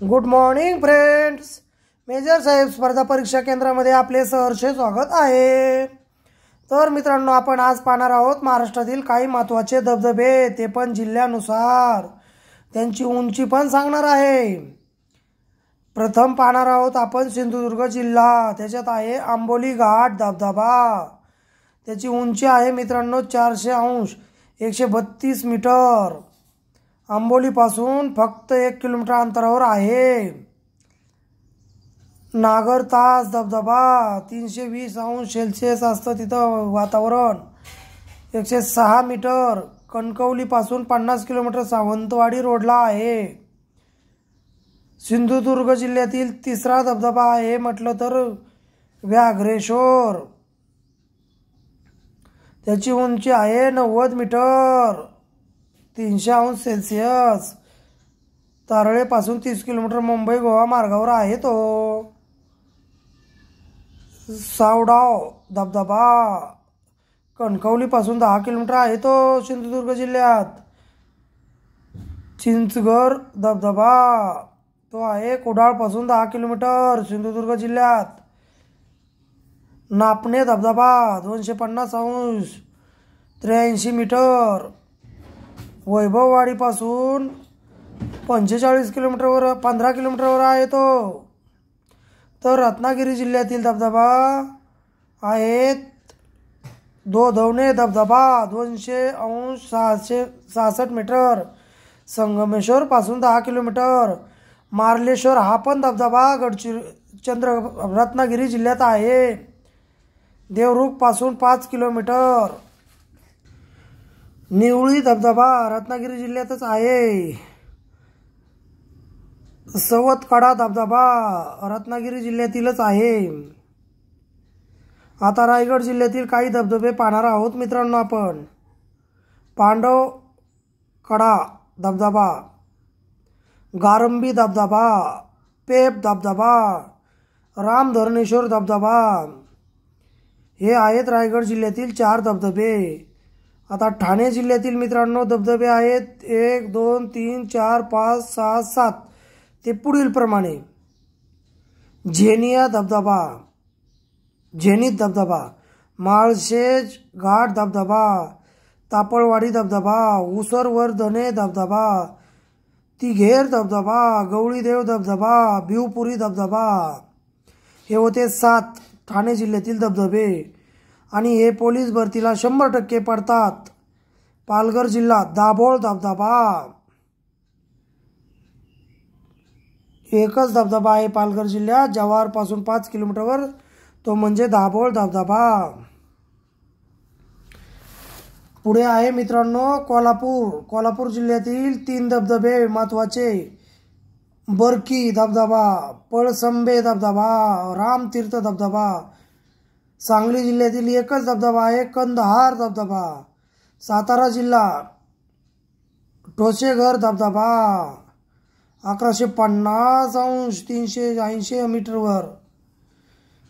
Good morning friends. Major साहेब स्पर्धा परीक्षा केंद्रामध्ये आपले सहर्ष स्वागत आहे. तर मित्रांनो, आपण आज पाहणार आहोत महाराष्ट्रातील काही महत्त्वाचे धबधबे, ते पण जिल्ह्यानुसार. त्यांची उंची पण सांगणार आहे. प्रथम पाहणार आहोत आपण सिंधुदुर्ग जिल्हा. त्याच्यात आहे आंबोली घाट धबधबा. त्याची उंची आहे मित्रांनो 400 अंश 132 मीटर. आंबोलीपासून फक्त 1 किलोमीटर अंतरावर आहे. नागरतास धबधबा 320 अंश सेल्सिअस असतं तिथं वातावरण. 106 मीटर. कणकवलीपासून 50 किलोमीटर सावंतवाडी रोडला आहे. सिंधुदुर्ग जिल्ह्यातील तिसरा धबधबा आहे म्हटलं तर व्याघ्रेश्वर. त्याची उंची आहे 90 मीटर 300 अंश सेल्सिअस. तारळेपासून 30 किलोमीटर मुंबई गोवा मार्गावर आहे तो. सावडाव धबधबा कणकवलीपासून 10 किलोमीटर आहे तो सिंधुदुर्ग जिल्ह्यात. चिंचघर धबधबा तो आहे कुडाळपासून 10 किलोमीटर सिंधुदुर्ग जिल्ह्यात. नापणे धबधबा 250 अंश 83 मीटर. वैभववाडीपासून 45 किलोमीटरवर 15 किलोमीटरवर आहे तो. तर रत्नागिरी जिल्ह्यातील धबधबा आहेत दोधवणे धबधबा 200 अंश 666 मीटर. संगमेश्वरपासून 10 किलोमीटर. मार्लेश्वर हा पण धबधबा रत्नागिरी जिल्ह्यात आहे. देवरुखपासून 5 किलोमीटर. निवळी धबधबा रत्नागिरी जिल्ह्यातच आहे. सवतकडा धबधबा रत्नागिरी जिल्ह्यातीलच आहे. आता रायगड जिल्ह्यातील काही धबधबे पाहणार आहोत मित्रांनो आपण. पांडवकडा धबधबा, गारंबी धबधबा, पेप धबधबा, रामधरणेश्वर धबधबा हे आहेत रायगड जिल्ह्यातील 4 धबधबे. आता ठाणे जिल्ह्यातील मित्रांनो धबधबे आहेत 1 2 3 4 5 6 7 ते पुढील प्रमाणे. झेनिया धबधबा, झेनित धबधबा, माळशेज घाट धबधबा, तापळवाडी धबधबा, उसरवर्धने धबधबा, तिघेर धबधबा, गवळीदेव धबधबा, भिवपुरी धबधबा हे होते 7 ठाणे जिल्ह्यातील धबधबे. आणि हे पोलीस भरतीला 100% पडतात. पालघर जिल्हा दाभोळ धबधबा एकच धबधबा आहे पालघर जिल्ह्यात जव्हारपासून 5 किलोमीटरवर, तो म्हणजे दाभोळ धबधबा. पुढे आहे मित्रांनो कोल्हापूर जिल्ह्यातील 3 धबधबे महत्त्वाचे. बरकी धबधबा, पळसंबे धबधबा, रामतीर्थ धबधबा. सांगली जिल्ह्यातील एकच धबधबा आहे कंदहार धबधबा. सातारा जिल्हा ठोसेघर धबधबा 1150 अंश 380 मीटरवर.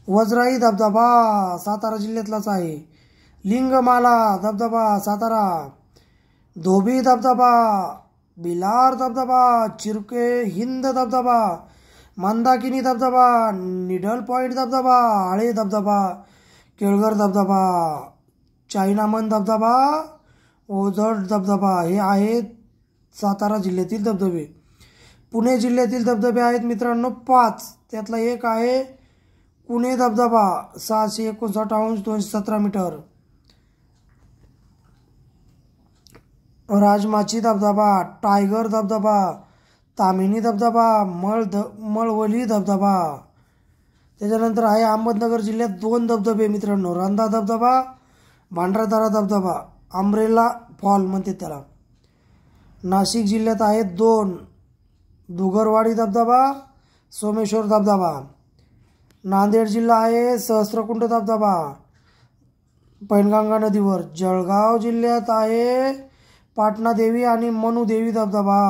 वजराई धबधबा सातारा जिल्ह्यातलाच आहे. लिंगमाला धबधबा सातारा. धोबी धबधबा, बिलार धबधबा, चिरके हिंद धबधबा, मंदाकिनी धबधबा, निडल पॉइंट धबधबा, आळे धबधबा, केळघर धबधबा, चायनामन धबधबा, ओझर धबधबा हे आहेत सातारा जिल्ह्यातील धबधबे. पुणे जिल्ह्यातील धबधबे आहेत मित्रांनो 5. त्यातला एक आहे पुणे धबधबा 659 अंश 217 मीटर. राजमाची धबधबा, टायगर धबधबा, तामिनी धबधबा, मळवली धबधबा. त्याच्यानंतर आहे अहमदनगर जिल्ह्यात 2 धबधबे मित्रांनो. रंधा धबधबा, भांडारदरा धबधबा, अम्ब्रेला फॉल म्हणते त्याला. नाशिक जिल्ह्यात आहेत 2. दुगरवाडी धबधबा, सोमेश्वर धबधबा. नांदेड जिल्हा आहे सहस्त्रकुंड धबधबा पैनगंगा नदीवर. जळगाव जिल्ह्यात आहे पाटणा देवी आणि मनुदेवी धबधबा.